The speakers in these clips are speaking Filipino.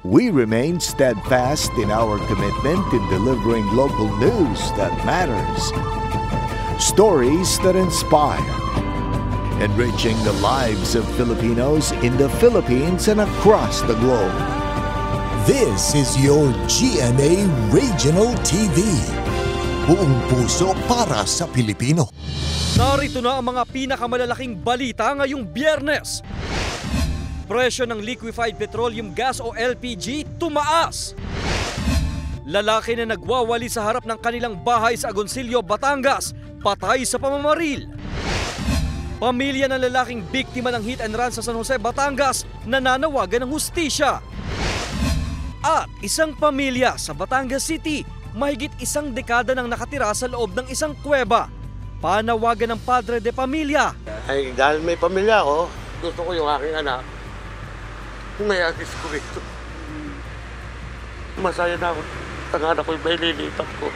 We remain steadfast in our commitment in delivering local news that matters, stories that inspire, enriching the lives of Filipinos in the Philippines and across the globe. This is your GMA Regional TV. Buong puso para sa Pilipino. Narito na ang mga pinakamalalaking balita ngayong Biyernes. Presyo ng liquefied petroleum gas o LPG tumaas. Lalaki na nagwawali sa harap ng kanilang bahay sa Agoncillo, Batangas, patay sa pamamaril. Pamilya ng lalaking biktima ng hit and run sa San Jose, Batangas, nananawagan ng hustisya. At isang pamilya sa Batangas City, mahigit isang dekada nang nakatira sa loob ng isang kuweba. Panawagan ng padre de pamilya. Ay, dahil may pamilya ako, gusto ko yung aking anak. May agis ko ito. Masaya na ako. Tangan ako yung may lilipat ko.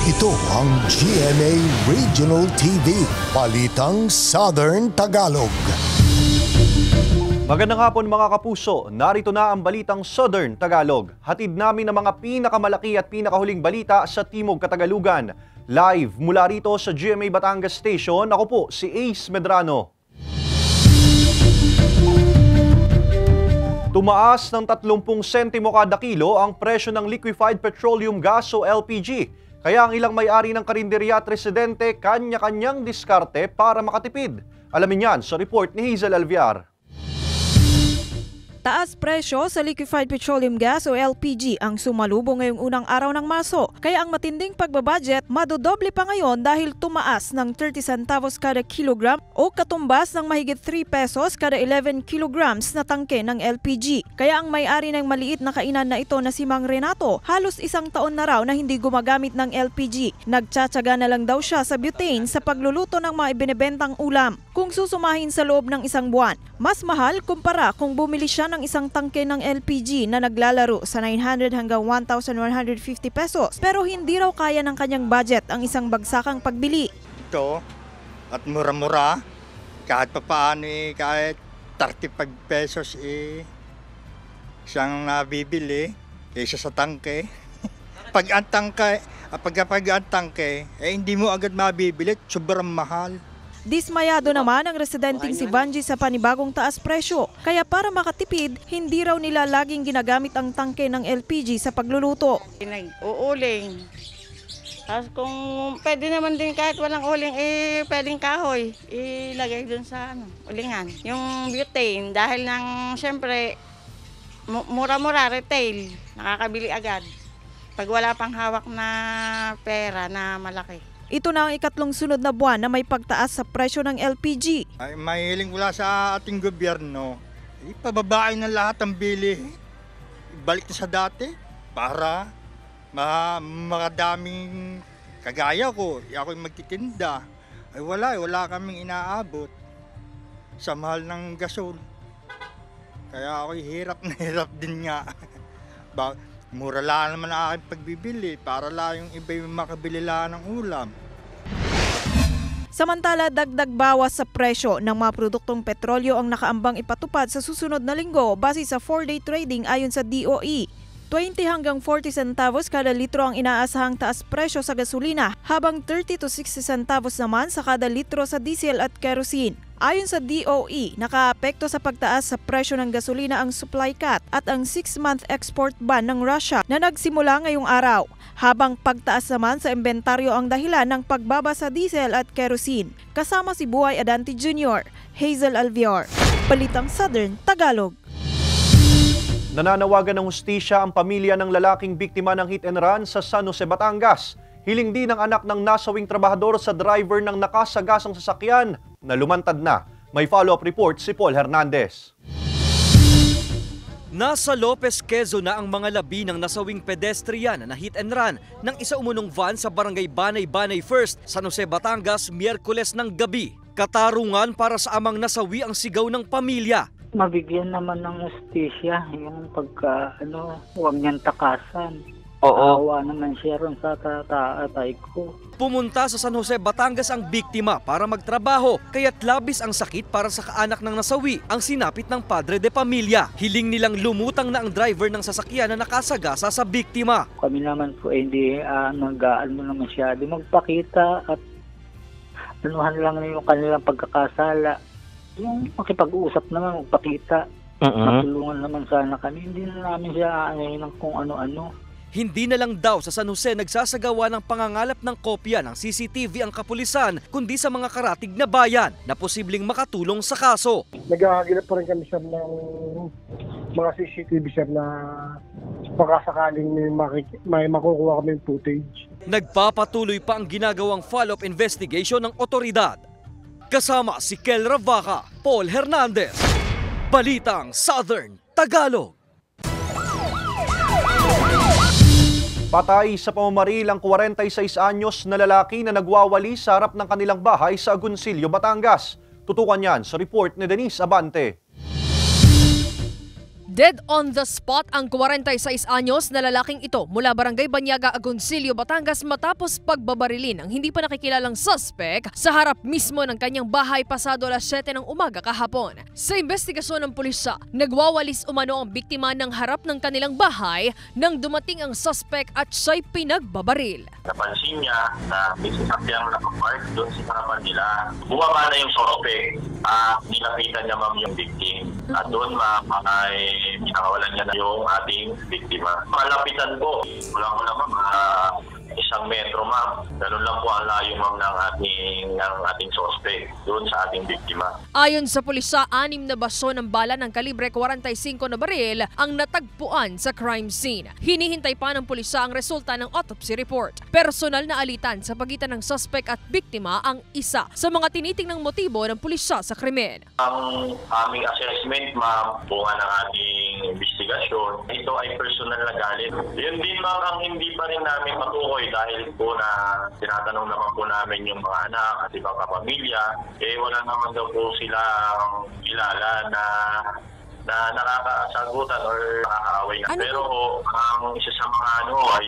Ito ang GMA Regional TV, Balitang Southern Tagalog. Magandang hapon mga kapuso, narito na ang Balitang Southern Tagalog. Hatid namin ang mga pinakamalaki at pinakahuling balita sa Timog Katagalugan. Live mula rito sa GMA Batangas Station, ako po si Ace Medrano. Tumaas ng 30 sentimo kada kilo ang presyo ng liquefied petroleum gas o LPG. Kaya ang ilang may-ari ng karinderya at residente kanya-kanyang diskarte para makatipid. Alamin yan sa report ni Hazel Alviar. Taas presyo sa liquefied petroleum gas o LPG ang sumalubong ngayong unang araw ng Marso. Kaya ang matinding pagbabudget madodoble pa ngayon dahil tumaas ng 30 centavos kada kilogram o katumbas ng mahigit 3 pesos kada 11 kilograms na tangke ng LPG. Kaya ang may-ari ng maliit na kainan na ito na si Mang Renato, halos isang taon na raw na hindi gumagamit ng LPG. Nagtsatsaga na lang daw siya sa butane sa pagluluto ng mga ibinebentang ulam. Kung susumahin sa loob ng isang buwan, mas mahal kumpara kung bumili siya ng isang tangke ng LPG na naglalaro sa 900 hanggang 1,150 pesos. Pero hindi raw kaya ng kanyang budget ang isang bagsakang pagbili. Ito, at mura-mura, kahit papaano kahit 35 pesos siyang nabibili kaysa sa tangke. Pag ang tangke, hindi mo agad mabibili, sobrang mahal. Dismayado naman ang residenteng si Vanji sa panibagong taas presyo. Kaya para makatipid, hindi raw nila laging ginagamit ang tangke ng LPG sa pagluluto. Uuling. Tapos kung pwede naman din kahit walang uling, pwedeng kahoy. Ilagay dun sa ulingan. Yung butane, dahil ng siyempre mura-mura, retail, nakakabili agad. Pag wala pang hawak na pera na malaki. Ito na ang ikatlong sunod na buwan na may pagtaas sa presyo ng LPG. Ay, mahiling mula sa ating gobyerno, ipababain na lahat ang bili. Ibalik na sa dati para makadaming kagaya ko. Ako'y magtitinda. Ay wala kaming inaabot sa mahal ng gasol. Kaya ako'y hirap na hirap din nga. Mura lang naman ang aking pagbibili para lang yung iba yung makabili lang ng ulam. Samantala, dagdag bawas sa presyo ng mga produktong petrolyo ang nakaambang ipatupad sa susunod na linggo base sa 4-day trading ayon sa DOE. 20 hanggang 40 centavos kada litro ang inaasahang taas presyo sa gasolina, habang 30 to 60 centavos naman sa kada litro sa diesel at kerosene. Ayon sa DOE, nakaapekto sa pagtaas sa presyo ng gasolina ang supply cut at ang 6-month export ban ng Russia na nagsimula ngayong araw, habang pagtaas naman sa inventaryo ang dahilan ng pagbaba sa diesel at kerosene. Kasama si Buhay Adante Jr., Hazel Alviar, Balitang Southern Tagalog. Nananawagan ng hustisya ang pamilya ng lalaking biktima ng hit and run sa San Jose, Batangas. Hiling din ng anak ng nasawing trabahador sa driver ng nakasagasang sasakyan na lumantad na. May follow-up report si Paul Hernandez. Nasa Lopez, Quezon na ang mga labi ng nasawing pedestrian na hit and run ng isa umunong van sa barangay Banay-Banay First, San Jose, Batangas, Miyerkules ng gabi. Katarungan para sa amang nasawi ang sigaw ng pamilya. Mabigyan naman ng hustisya yung huwag niyang takasan. Awa naman siya ron sa tatay ko. Pumunta sa San Jose, Batangas ang biktima para magtrabaho, kaya't labis ang sakit para sa kaanak ng nasawi ang sinapit ng padre de pamilya. Hiling nilang lumutang na ang driver ng sasakyan na nakasagasa sa biktima. Kami naman po hindi nag-aano naman masyado magpakita at anuhan lang yung kanilang pagkakasala. Yung makipag-uusap naman, magpakita. Matulungan naman sana kami. Hindi na namin siya aanayin ng kung ano-ano. Hindi na lang daw sa San Jose nagsasagawa ng pangangalap ng kopya ng CCTV ang kapulisan, kundi sa mga karatig na bayan na posibleng makatulong sa kaso. Naghahanap pa rin kami sir ng mga CCTV sir na baka sakaling may makukuha kami footage. Nagpapatuloy pa ang ginagawang follow-up investigation ng otoridad. Kasama si Kel Ravaca, Paul Hernandez, Balitang Southern Tagalog. Patay sa pamamaril ang 46 anyos na lalaki na nagwawali sa harap ng kanilang bahay sa Agoncillo, Batangas. Tutukan yan sa report ni Denise Abante. Dead on the spot ang 46 anyos na lalaking ito mula Barangay Banyaga, Agoncillo, Batangas matapos pagbabarilin ang hindi pa nakikilalang suspect sa harap mismo ng kanyang bahay pasado alas 7 ng umaga kahapon. Sa investigasyon ng pulisya, nagwawalis umano ang biktima ng harap ng kanilang bahay nang dumating ang suspect at siya'y pinagbabaril. Napansin niya na may sasakyang nakapark doon sa harapan nila. Bumaba na yung suspect at nilapitan niya ma'am yung victim. At doon ma'am ay pinakawalan niya na yung ating biktima. Malapitan po. Wala ko naman 1 metro ma'am. Ganun lang po ang layo ma'am ng ating suspect doon sa ating biktima. Ayon sa pulisya, 6 na baso ng bala ng kalibre 45 na baril ang natagpuan sa crime scene. Hinihintay pa ng pulisya ang resulta ng autopsy report. Personal na alitan sa pagitan ng suspect at biktima ang isa sa mga tinitingnang motibo ng pulisya sa krimen. Ang aming assessment ma'am, bunga ng ating investigasyon, ito ay personal na galit. Yun din ma'am ang hindi pa rin namin matukoy dahil po na tinatanong naman po namin yung mga anak at ibang kapamilya, wala naman daw po silang kilala na nakakasagutan or nakakaaway na. Pero ang isa sa mga ay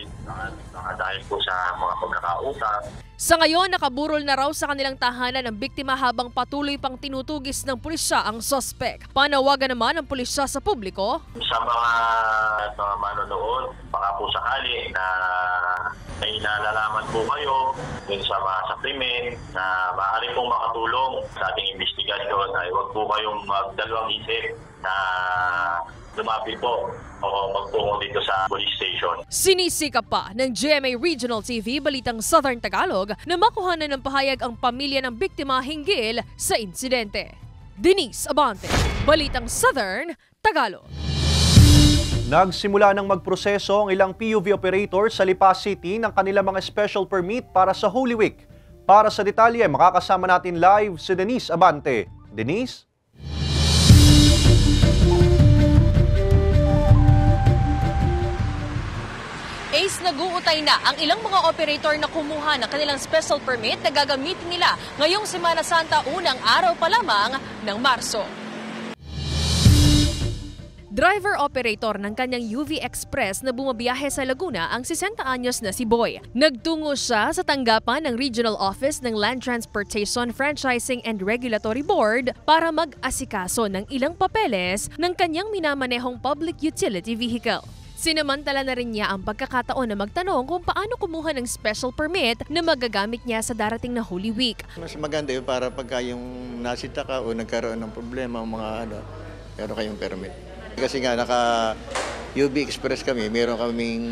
dahil po sa mga pagkakautang. Sa ngayon, nakaburol na raw sa kanilang tahanan ang biktima habang patuloy pang tinutugis ng pulisya ang suspect. Panawagan naman ng pulisya sa publiko. Sa mga manonood, baka po sakali na may nalalaman po kayo dun sa mga sakrimen na maaari pong makatulong sa ating investigasyon ay huwag po kayong magdalawang isip na lumapit po o magtungo dito sa police station. Sinisikap pa ng GMA Regional TV Balitang Southern Tagalog na makuhanan ng pahayag ang pamilya ng biktima hinggil sa insidente. Denise Abante, Balitang Southern Tagalog. Nagsimula ng magproseso ang ilang PUV operator sa Lipa City ng kanilang mga special permit para sa Holy Week. Para sa detalye, makakasama natin live si Denise Abante. Denise? Ace, nag-uutay na ang ilang mga operator na kumuha ng kanilang special permit na gagamitin nila ngayong Semana Santa, unang araw pa lamang ng Marso. Driver-operator ng kanyang UV Express na bumabiyahe sa Laguna ang 60 anyos na si Boy. Nagtungo siya sa tanggapan ng Regional Office ng Land Transportation, Franchising and Regulatory Board para mag-asikaso ng ilang papeles ng kanyang minamanehong public utility vehicle. Sinamantala na rin niya ang pagkakataon na magtanong kung paano kumuha ng special permit na magagamit niya sa darating na Holy Week. Mas maganda yun para pagka yung nasita ka o nagkaroon ng problema mga meron kayong permit. Kasi nga naka UV Express kami, meron kaming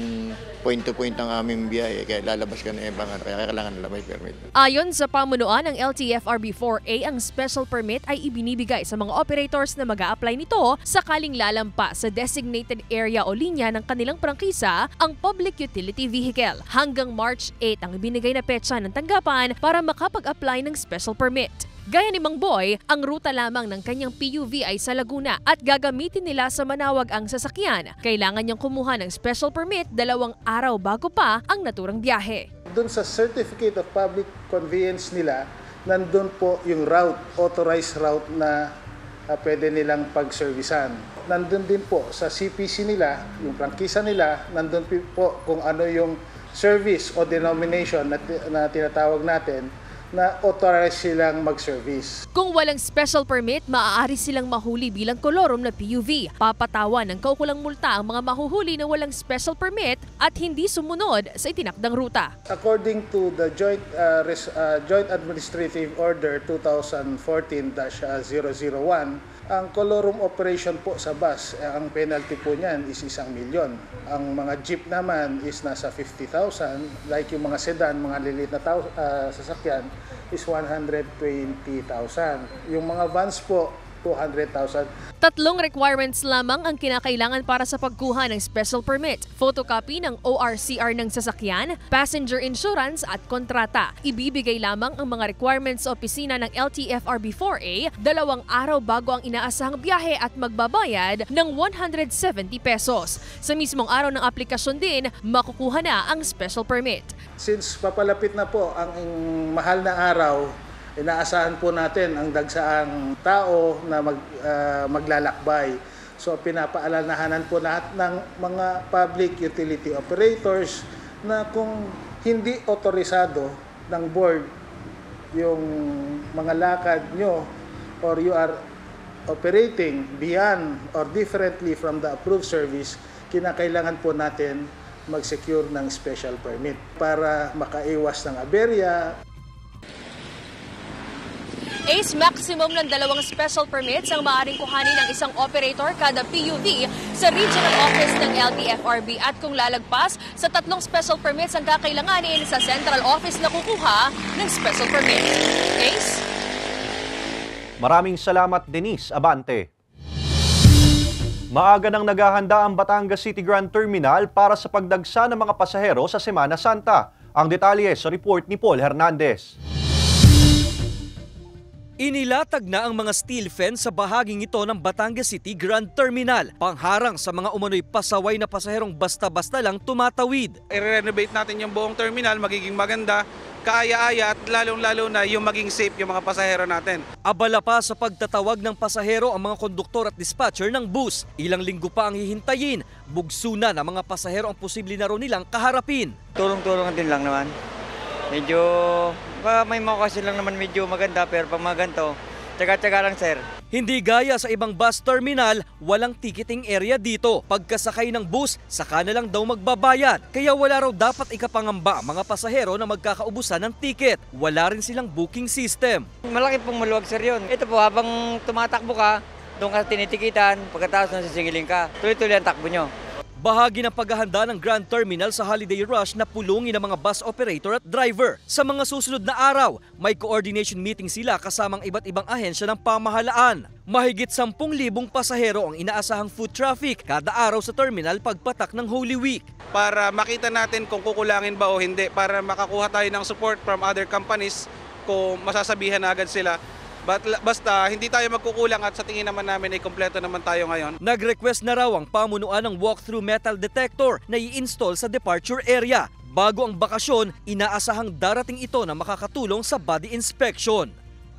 point-to-point ang aming biyahe, kaya lalabas ka na ibang kaya kailangan nila may permit. Ayon sa pamunuan ng LTFRB-4A, ang special permit ay ibinibigay sa mga operators na mag-a-apply nito sakaling lalampa sa designated area o linya ng kanilang prangkisa ang public utility vehicle. Hanggang March 8 ang ibinigay na petsa ng tanggapan para makapag-apply ng special permit. Gaya ni Mang Boy, ang ruta lamang ng kanyang PUV ay sa Laguna at gagamitin nila sa Manawag ang sasakyan. Kailangan niyang kumuha ng special permit 2 araw bago pa ang naturang biyahe. Doon sa Certificate of Public Conveyance nila, nandun po yung route, authorized route na pwede nilang pag-servisan. Nandun din po sa CPC nila, yung prangkisa nila, nandun po kung ano yung service o denomination na tinatawag natin na authorized silang mag-service. Kung walang special permit, maaari silang mahuli bilang kolorom na PUV. Papatawan ng kaukulang multa ang mga mahuhuli na walang special permit at hindi sumunod sa itinakdang ruta. According to the Joint Administrative Order 2014-001, ang kolorom operation po sa bus, ang penalty po niyan is 1 milyon. Ang mga jeep naman is nasa 50,000. Like yung mga sedan, mga lilit na sasakyan is 120,000. Yung mga vans po, 200,000. 3 requirements lamang ang kinakailangan para sa pagkuha ng special permit. Photocopy ng ORCR ng sasakyan, passenger insurance at kontrata. Ibibigay lamang ang mga requirements sa opisina ng LTFRB-4A 2 araw bago ang inaasahang biyahe at magbabayad ng 170 pesos. Sa mismong araw ng aplikasyon din, makukuha na ang special permit. Since papalapit na po ang mahal na araw, inaasahan po natin ang dagsaang tao na maglalakbay. So pinapaalalahanan po natin ng mga public utility operators na kung hindi otorisado ng board yung mga lakad nyo or you are operating beyond or differently from the approved service, kinakailangan po natin mag-secure ng special permit para makaiwas ng aberya. Ace maximum ng 2 special permits ang maaaring kuhanin ng isang operator kada PUV sa regional office ng LTFRB at kung lalagpas sa 3 special permits ang kakailanganin sa central office na kukuha ng special permit. Ace? Maraming salamat, Denise Abante. Maaga nang naghahanda ang Batangas City Grand Terminal para sa pagdagsa ng mga pasahero sa Semana Santa. Ang detalye sa report ni Paul Hernandez. Inilatag na ang mga steel fence sa bahaging ito ng Batangas City Grand Terminal, pangharang sa mga umano'y pasaway na pasaherong basta-basta lang tumatawid. I-renovate natin yung buong terminal, magiging maganda, kaaya-aya at lalong-lalo na yung maging safe yung mga pasahero natin. Abala pa sa pagtatawag ng pasahero ang mga konduktor at dispatcher ng bus. Ilang linggo pa ang hihintayin, bugso na ng mga pasahero ang posible na raw nilang kaharapin. Tulong-tulungan din lang naman. Medyo, may mga kasi lang naman medyo maganda pero pag mga ganito, tsaga-tsaga lang sir. Hindi gaya sa ibang bus terminal, walang ticketing area dito. Pagkasakay ng bus, saka na lang daw magbabayad. Kaya wala raw dapat ikapangamba ang mga pasahero na magkakaubusan ng ticket. Wala rin silang booking system. Malaki pong maluwag sir yun. Ito po, habang tumatakbo ka, doon ka tinitikitan, pagkatapos nang sisingilin ka, tuloy-tuloy ang takbo nyo. Bahagi ng paghahanda ng Grand Terminal sa holiday rush na pulungin ng mga bus operator at driver. Sa mga susunod na araw, may coordination meeting sila kasamang iba't ibang ahensya ng pamahalaan. Mahigit 10,000 pasahero ang inaasahang foot traffic kada araw sa terminal pagpatak ng Holy Week. Para makita natin kung kukulangin ba o hindi, para makakuha tayo ng support from other companies kung masasabihan na agad sila. Basta hindi tayo magkukulang at sa tingin naman namin ay kompleto naman tayo ngayon. Nag-request na raw ang pamunuan ng walk-through metal detector na i-install sa departure area. Bago ang bakasyon, inaasahang darating ito na makakatulong sa body inspection.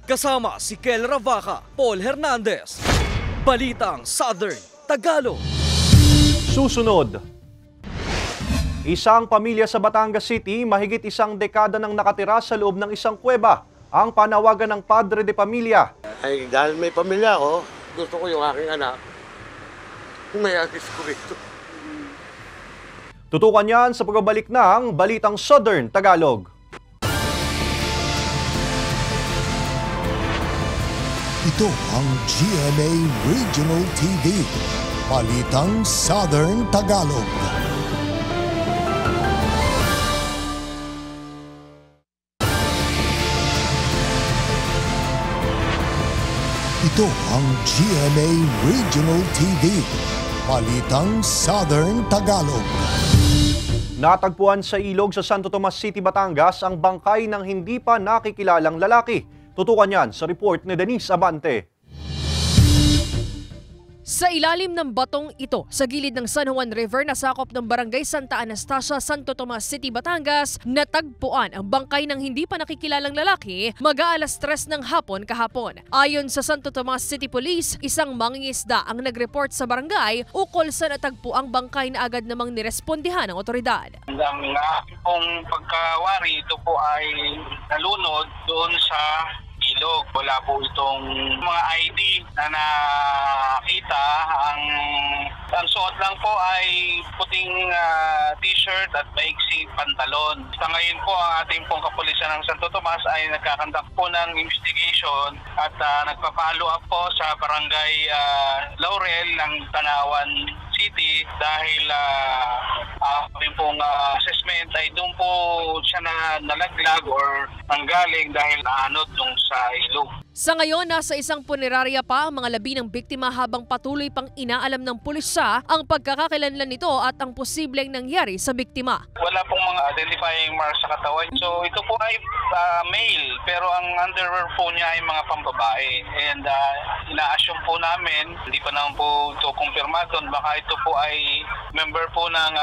Kasama si Kel Ravaca, Paul Hernandez, Balitang Southern Tagalog. Susunod. Isang pamilya sa Batangas City, mahigit 1 dekada nang nakatira sa loob ng isang kuweba. Ang panawagan ng padre de pamilya. Ay, dahil may pamilya ako, gusto ko yung aking anak, humayagis ko rito. Tutukan yan sa pagbabalik ng Balitang Southern Tagalog. Ito ang GMA Regional TV, Balitang Southern Tagalog. Ito ang GMA Regional TV, Balitang Southern Tagalog. Natagpuan sa ilog sa Santo Tomas City, Batangas ang bangkay ng hindi pa nakikilalang lalaki. Tutukan yan sa report ni Denise Abante. Sa ilalim ng batong ito, sa gilid ng San Juan River na sakop ng Barangay Santa Anastasia, Santo Tomas City, Batangas, natagpuan ang bangkay ng hindi pa nakikilalang lalaki mag-aalas 3 ng hapon kahapon. Ayon sa Santo Tomas City Police, isang mangingisda ang nag-report sa barangay ukol sa natagpuang bangkay na agad namang nirespondihan ng otoridad. Ang pong pagkawari, ito po ay nalunod doon sa ilog. Wala po itong mga ID na nakita. Ang suot lang po ay puting t-shirt at maiksi pantalon. Sa ngayon po, ang ating pong kapulisan ng Santo Tomas ay nagkakandak po ng investigation at nagpa-follow up po sa barangay Laurel ng Tanawan City dahil ating pong assessment ay doon po siya nalaglag or nanggaling dahil naanod nung sa ilog. Sa ngayon, nasa isang punerarya pa ang mga labi ng biktima habang patuloy pang inaalam ng pulisya ang pagkakakilanlan nito at ang posibleng nangyari sa biktima. Wala pong mga identifying marks sa katawan. So ito po ay male pero ang underwear po niya ay mga pambabae. And ina-assume po namin, hindi pa naman po ito kumpirmado, baka ito po ay member po ng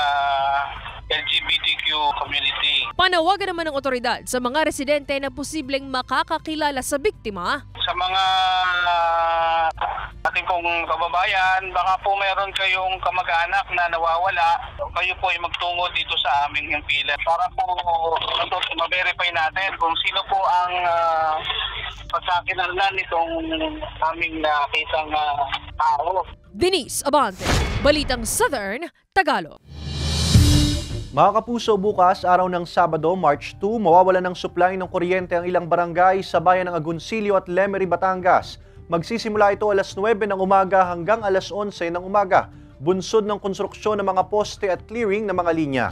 LGBTQ community. Panawagan naman ng otoridad sa mga residente na posibleng makakakilala sa biktima. Sa mga ating pong kababayan, baka po meron kayong kamag-anak na nawawala, kayo po ay magtungo dito sa aming himpilan para po ma-verify natin kung sino po ang pagkakilanlan nitong aming nakitang tao. Denise Abante, Balitang Southern Tagalog. Mga kapuso, bukas, araw ng Sabado, March 2, mawawalan ng supply ng kuryente ang ilang barangay sa bayan ng Agoncillo at Lemery, Batangas. Magsisimula ito alas 9 ng umaga hanggang alas 11 ng umaga. Bunsod ng konstruksyon ng mga poste at clearing ng mga linya.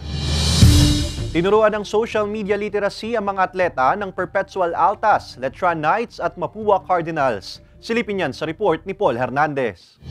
Tinuruan ng social media literacy ang mga atleta ng Perpetual Altas, Letran Knights at Mapua Cardinals. Silipin yan sa report ni Paul Hernandez.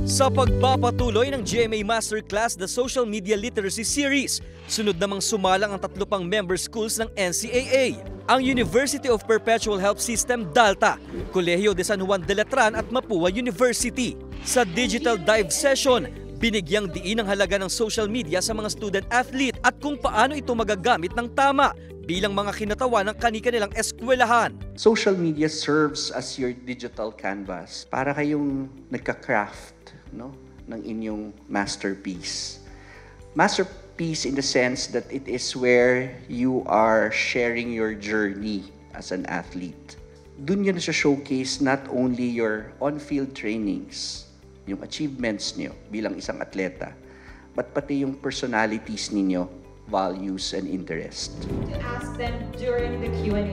Sa pagpapatuloy ng GMA Masterclass The Social Media Literacy Series, sunod namang sumalang ang 3 pang member schools ng NCAA, ang University of Perpetual Help System DALTA, Colegio de San Juan de Letran at Mapua University. Sa digital dive session, binigyang diin ang halaga ng social media sa mga student athlete at kung paano ito magagamit ng tama bilang mga kinatawa ng kani-kanilang eskwelahan. Social media serves as your digital canvas para kayong nagka-craft ng inyong masterpiece. Masterpiece in the sense that it is where you are sharing your journey as an athlete. Doon yun siya showcase not only your on-field trainings, yung achievements niyo bilang isang atleta, but pati yung personalities ninyo, values and interest.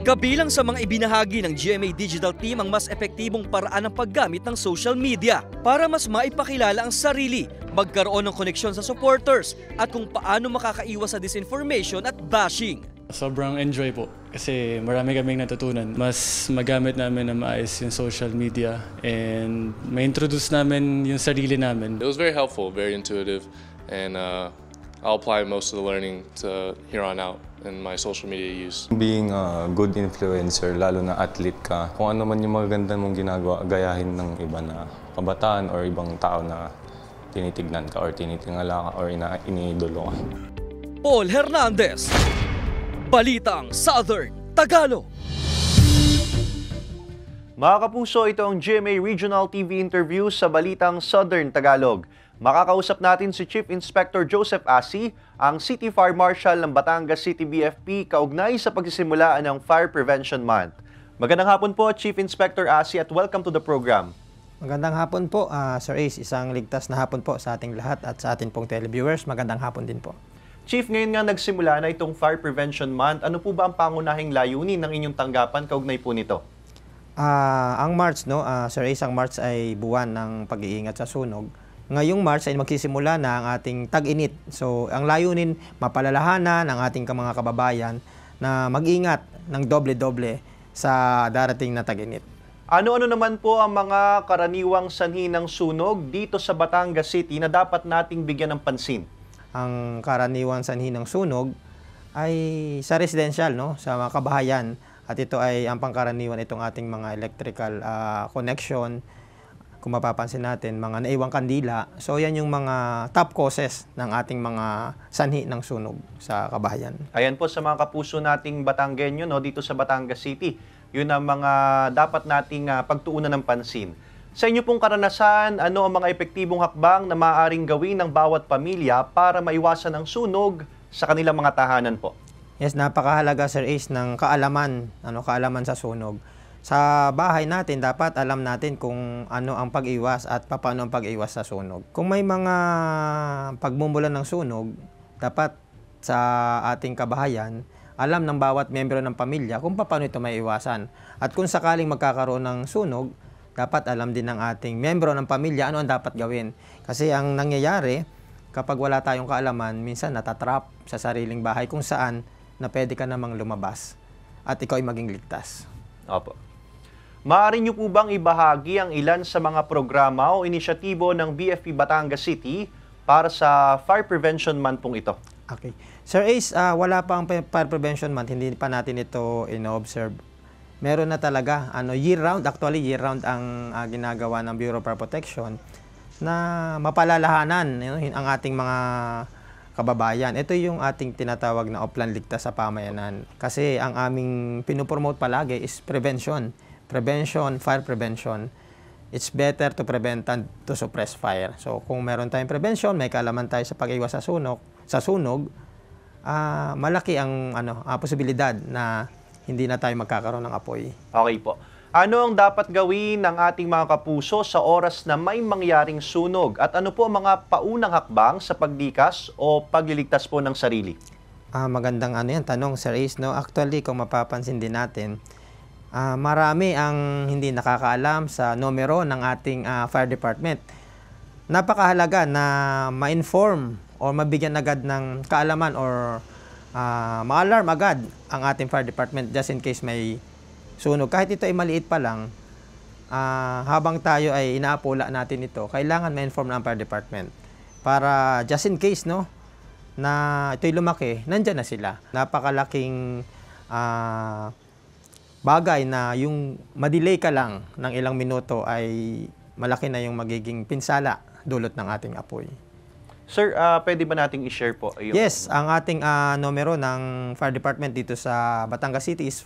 Kabilang sa mga ibinahagi ng GMA Digital Team ang mas epektibong paraan ng paggamit ng social media para mas maipakilala ang sarili, magkaroon ng koneksyon sa supporters at kung paano makakaiwas sa disinformation at bashing. Sobrang enjoy po kasi marami kaming natutunan. Mas magamit namin na maayos yung social media and ma-introduce namin yung sarili namin. It was very helpful, very intuitive, and I'll apply most of the learning to here on out in my social media use. Being a good influencer, lalo na athlete ka, kung ano man yung magaganda mong ginagawa, gayahin ng iba na kabataan or ibang tao na tinitignan ka or tinitingala ka or iniidolo ka. Paul Hernandez, Balitang Southern Tagalog. Mga kapuso, ito ang GMA Regional TV interview sa Balitang Southern Tagalog. Makakausap natin si Chief Inspector Joseph Asi, ang City Fire Marshal ng Batangas City BFP, kaugnay sa pagsisimula ng Fire Prevention Month. Magandang hapon po, Chief Inspector Asi, at welcome to the program. Magandang hapon po, Sir Ace. Isang ligtas na hapon po sa ating lahat at sa ating pong televiewers. Magandang hapon din po. Chief, ngayon nga nagsimula na itong Fire Prevention Month. Ano po ba ang pangunahing layunin ng inyong tanggapan kaugnay po nito? Ang March, Sir Ace, ang March ay buwan ng pag-iingat sa sunog. Ngayong March ay magsisimula na ang ating tag-init. So, ang layunin, mapalalahanan ng ating mga kababayan na mag-ingat ng doble-doble sa darating na tag-init. Ano-ano naman po ang mga karaniwang sanhi ng sunog dito sa Batangas City na dapat nating bigyan ng pansin? Ang karaniwang sanhi ng sunog ay sa residential, sa mga kabahayan. At ito ay ang pangkaraniwan itong ating mga electrical connection, kung mapapansin natin, mga naiwang kandila. So yan yung mga top causes ng ating mga sanhi ng sunog sa kabahayan. Ayan po sa mga kapuso nating Batanggenyo, no, dito sa Batangas City. Yun ang mga dapat nating pagtuunan ng pansin. Sa inyo pong karanasan, ano ang mga epektibong hakbang na maaaring gawin ng bawat pamilya para maiwasan ang sunog sa kanilang mga tahanan po? Yes, napakahalaga Sir Ace ng kaalaman sa sunog. Sa bahay natin, dapat alam natin kung ano ang pag-iwas at paano ang pag-iwas sa sunog. Kung may mga pagmumulan ng sunog, dapat sa ating kabahayan, alam ng bawat miyembro ng pamilya kung paano ito may iwasan. At kung sakaling magkakaroon ng sunog, dapat alam din ng ating miyembro ng pamilya ano ang dapat gawin. Kasi ang nangyayari, kapag wala tayong kaalaman, minsan natatrap sa sariling bahay kung saan na pwede ka namang lumabas at ikaw ay maging ligtas. Opo. Maaari niyo po bang ibahagi ang ilan sa mga programa o inisyatibo ng BFP Batangas City para sa Fire Prevention Month pong ito? Okay. Sir Ace, wala pa ang Fire Prevention Month, hindi pa natin ito ino-observe. Meron na talaga, year-round, actually year-round ang ginagawa ng Bureau of Fire Protection na mapalalahanan ang ating mga kababayan. Ito yung ating tinatawag na Oplan Ligtas sa Pamayanan. Kasi ang aming pinopromote palagi is prevention. Prevention, fire prevention. It's better to prevent than to suppress fire. So kung meron tayong prevention, may kaalaman tayo sa pag-iwas sa sunog, malaki ang posibilidad na hindi na tayo magkakaroon ng apoy. Okay po. Ano ang dapat gawin ng ating mga kapuso sa oras na may mangyaring sunog? At ano po ang mga paunang hakbang sa pagdikas o pagliligtas po ng sarili? Magandang tanong, Sir Ace. No? Actually, kung mapapansin din natin, marami ang hindi nakakaalam sa numero ng ating fire department. Napakahalaga na ma-inform o mabigyan agad ng kaalaman or ma-alarm agad ang ating fire department just in case may sunog. Kahit ito ay maliit pa lang, habang tayo ay inaapula natin ito, kailangan ma-inform ng fire department para just in case na ito'y lumaki, nandyan na sila. Napakalaking bagay na yung madelay ka lang ng ilang minuto ay malaki na yung magiging pinsala dulot ng ating apoy. Sir, pwede ba nating i-share po? Yes, ang ating numero ng fire department dito sa Batangas City is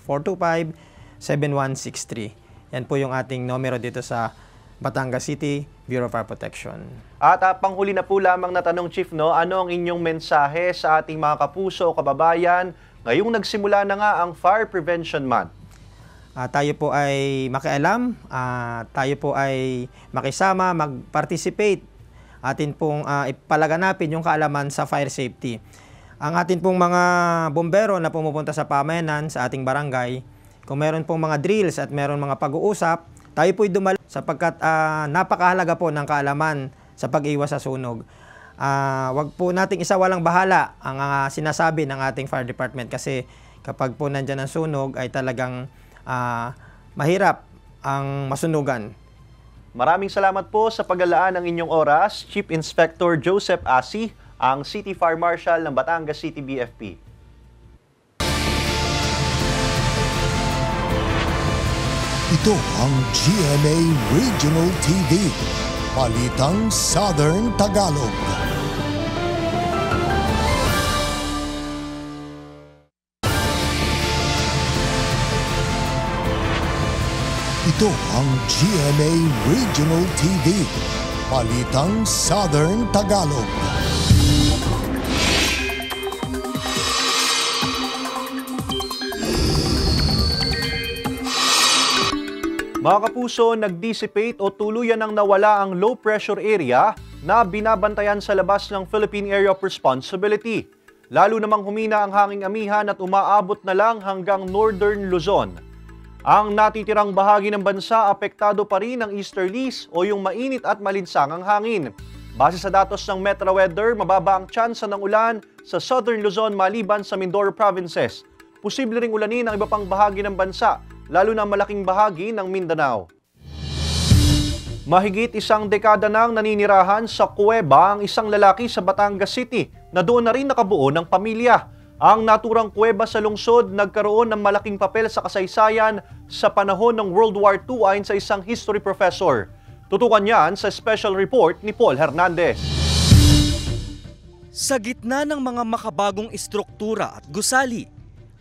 425-7163. Yan po yung ating numero dito sa Batangas City Bureau of Fire Protection. At panghuli na po lamang na tanong, Chief, ano ang inyong mensahe sa ating mga kapuso o kababayan ngayong nagsimula na nga ang Fire Prevention Month? Tayo po ay makialam, tayo po ay makisama, mag-participate, atin pong ipalaganapin yung kaalaman sa fire safety. Ang atin pong mga bombero na pumupunta sa pamayanan, sa ating barangay, kung meron pong mga drills at meron mga pag-uusap, tayo po'y dumalo sapagkat napakahalaga po ng kaalaman sa pag-iwas sa sunog. Wag po nating isawalang bahala ang sinasabi ng ating fire department kasi kapag po nandyan ang sunog ay talagang mahirap ang masunugan. Maraming salamat po sa paglalaan ng inyong oras, Chief Inspector Joseph Asi, ang City Fire Marshal ng Batangas City BFP. Ito ang GMA Regional TV, Balitang Southern Tagalog. Ito ang GMA Regional TV, Balitang Southern Tagalog. Mga kapuso, nag-dissipate o tuluyan ng nawala ang low pressure area na binabantayan sa labas ng Philippine Area of Responsibility. Lalo namang humina ang hanging amihan at umaabot na lang hanggang Northern Luzon. Ang natitirang bahagi ng bansa apektado pa rin ng easterlies o yung mainit at malinsangang hangin. Base sa datos ng Metro Weather, mababa ang tsansa ng ulan sa Southern Luzon maliban sa Mindoro provinces. Posible ring ulanin ang iba pang bahagi ng bansa, lalo na malaking bahagi ng Mindanao. Mahigit isang dekada nang naninirahan sa kuweba ang isang lalaki sa Batangas City na doon na rin nakabuo ng pamilya. Ang naturang kuweba sa lungsod nagkaroon ng malaking papel sa kasaysayan sa panahon ng World War II ayon sa isang history professor. Tutukan yan sa special report ni Paul Hernandez. Sa gitna ng mga makabagong istruktura at gusali,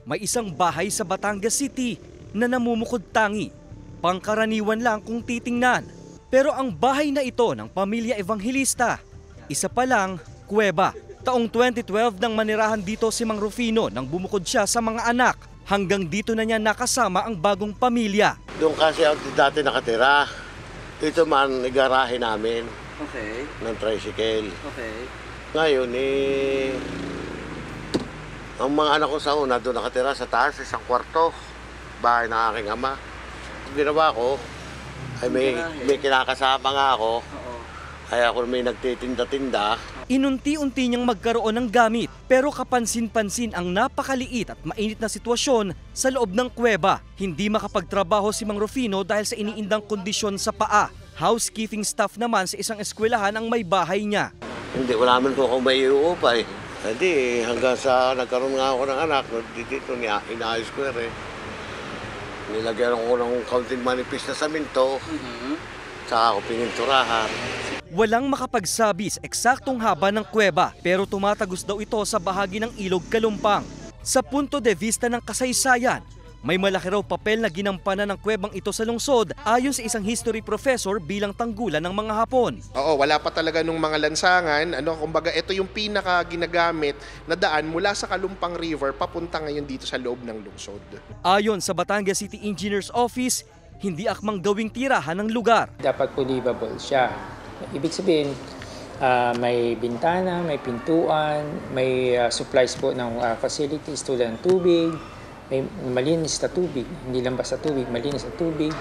may isang bahay sa Batangas City na namumukod-tangi. Pangkaraniwan lang kung titingnan. Pero ang bahay na ito ng pamilya Evangelista, isa pa lang, kuweba. Taong 2012 nang manirahan dito si Mang Rufino nang bumukod siya sa mga anak. Hanggang dito na niya nakasama ang bagong pamilya. Doon kasi ako dati nakatira. Ito man, igarahe namin. Okay. Ng tricycle. Okay. Ngayon, ang mga anak ko sa una doon nakatira sa taas, isang kwarto. Bahay ng aking ama. Ginawa ko, ay may kinakasama nga ako. Ay ako may nagtitinda-tinda. Inunti-unti niyang magkaroon ng gamit, pero kapansin-pansin ang napakaliit at mainit na sitwasyon sa loob ng kuweba. Hindi makapagtrabaho si Mang Rufino dahil sa iniindang kondisyon sa paa. Housekeeping staff naman sa isang eskwelahan ang may bahay niya. Hindi, wala naman ko kung may iuupay. Hindi, hanggang sa nagkaroon nga ako ng anak, dito inaayos ko rin. Nilagyan ko ng kaunting manipis na saminto, saka ako pininturahan. Walang makapagsabi sa eksaktong haba ng kuweba, pero tumatagos daw ito sa bahagi ng Ilog Kalumpang. Sa punto de vista ng kasaysayan, may malaki raw papel na ginampanan ng kuwebang ito sa lungsod ayon sa isang history professor bilang tanggulan ng mga Hapon. Oo, wala pa talaga nung mga lansangan. Kumbaga ito yung pinaka ginagamit na daan mula sa Kalumpang River papunta ngayon dito sa loob ng lungsod. Ayon sa Batangas City Engineers Office, hindi akmang gawing tirahan ng lugar. Dapat po livable siya. Ibig sabihin, may bintana, may pintuan, may supplies po ng facilities tulad ng tubig, may malinis na tubig, hindi lang basta tubig, malinis na tubig,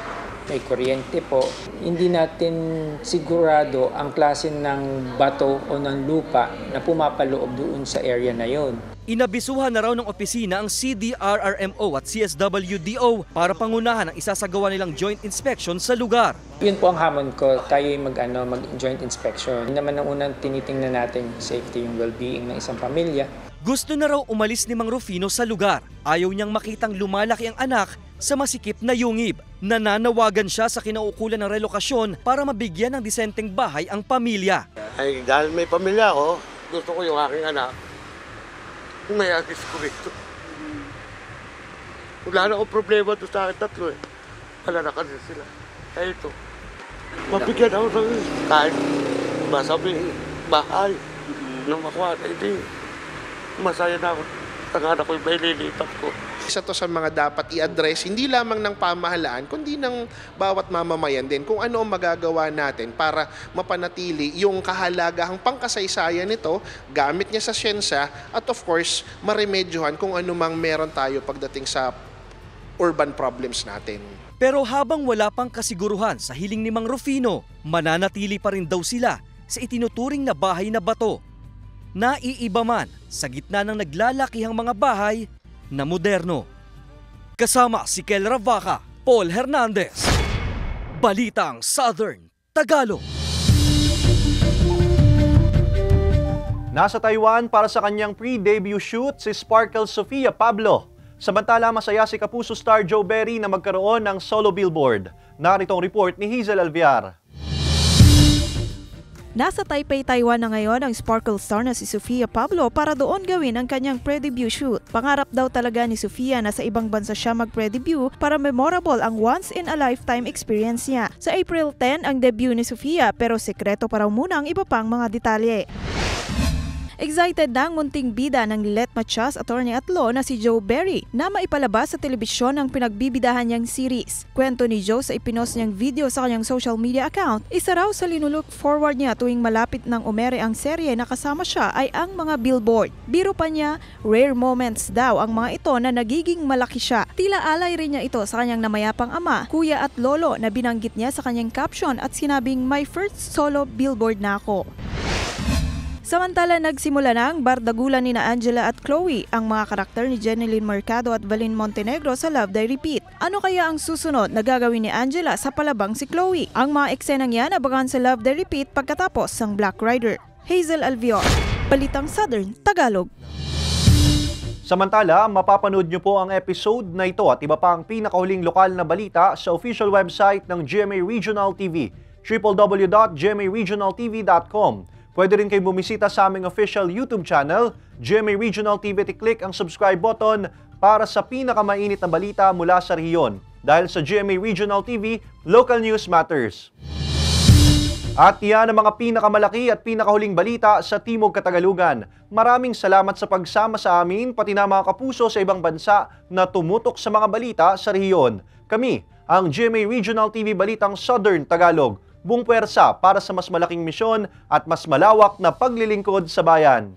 may kuryente po. Hindi natin sigurado ang klase ng bato o ng lupa na pumapaloob doon sa area na yon. Inabisuhan na raw ng opisina ang CDRRMO at CSWDO para pangunahan ang isasagawa nilang joint inspection sa lugar. Yun po ang hamon ko, tayo mag-joint inspection. Yun naman ang unang tinitingnan natin, safety, yung well-being ng isang pamilya. Gusto na raw umalis ni Mang Rufino sa lugar. Ayaw niyang makitang lumalaki ang anak sa masikip na yungib. Nananawagan siya sa kinaukulan ng relokasyon para mabigyan ng disenteng bahay ang pamilya. Ay, dahil may pamilya ako, gusto ko yung aking anak. May agis ko rito. Wala na akong problema doon sa akin tatlo eh. Wala na kasi sila. Kaya ito, mabigyan ako ng kahit masabi bahay nang makuha. Hindi, masaya na ako. Ang anak ko yung may lilipat ko. Isa to sa mga dapat i-address, hindi lamang ng pamahalaan, kundi ng bawat mamamayan din kung ano ang magagawa natin para mapanatili yung kahalagahang pangkasaysayan nito, gamit niya sa siyensya, at of course, maremedyohan kung ano mang meron tayo pagdating sa urban problems natin. Pero habang wala pang kasiguruhan sa hiling ni Mang Rufino, mananatili pa rin daw sila sa itinuturing na bahay na bato. Naiiba man sa gitna ng naglalakihang mga bahay na moderno. Kasama si Kel Ravaca, Paul Hernandez, Balitang Southern Tagalog. Nasa Taiwan para sa kanyang pre-debut shoot si Sparkle Sofia Pablo. Samantala, masaya si Kapuso star Joe Berry na magkaroon ng solo billboard. Narito ang report ni Hazel Alviar. Nasa Taipei, Taiwan na ngayon ang Sparkle star na si Sofia Pablo para doon gawin ang kanyang pre-debut shoot. Pangarap daw talaga ni Sofia na sa ibang bansa siya mag-pre-debut para memorable ang once-in-a-lifetime experience niya. Sa April 10 ang debut ni Sofia pero sekreto pa raw muna ang iba pang mga detalye. Excited na ang munting bida ng Let Matias attorney at law na si Joe Berry na maipalabas sa telebisyon ang pinagbibidahan niyang series. Kwento ni Joe sa ipinost niyang video sa kanyang social media account, isa raw sa linulook forward niya tuwing malapit ng umere ang serye na kasama siya ay ang mga billboard. Biro pa niya, rare moments daw ang mga ito na nagiging malaki siya. Tila alay rin niya ito sa kanyang namayapang ama, kuya at lolo na binanggit niya sa kanyang caption at sinabing my first solo billboard na ako. Samantala, nagsimula na ang bardagulan ni Angela at Chloe, ang mga karakter ni Jeneline Mercado at Valin Montenegro sa Love Die Repeat. Ano kaya ang susunod na gagawin ni Angela sa palabang si Chloe? Ang mga eksenang yan abangan sa Love Die Repeat pagkatapos ng Black Rider. Hazel Alviar, Balitang Southern Tagalog. Samantala, mapapanood niyo po ang episode na ito at iba pang pinakahuling lokal na balita sa official website ng GMA Regional TV. www.gmaregionaltv.com. Pwede rin kayo bumisita sa aming official YouTube channel, GMA Regional TV, at i-click ang subscribe button para sa pinakamainit na balita mula sa rehiyon. Dahil sa GMA Regional TV, local news matters. At yan ang mga pinakamalaki at pinakahuling balita sa Timog Katagalugan. Maraming salamat sa pagsama sa amin, pati na mga kapuso sa ibang bansa na tumutok sa mga balita sa rehiyon. Kami, ang GMA Regional TV Balitang Southern Tagalog, buong puwersa para sa mas malaking misyon at mas malawak na paglilingkod sa bayan.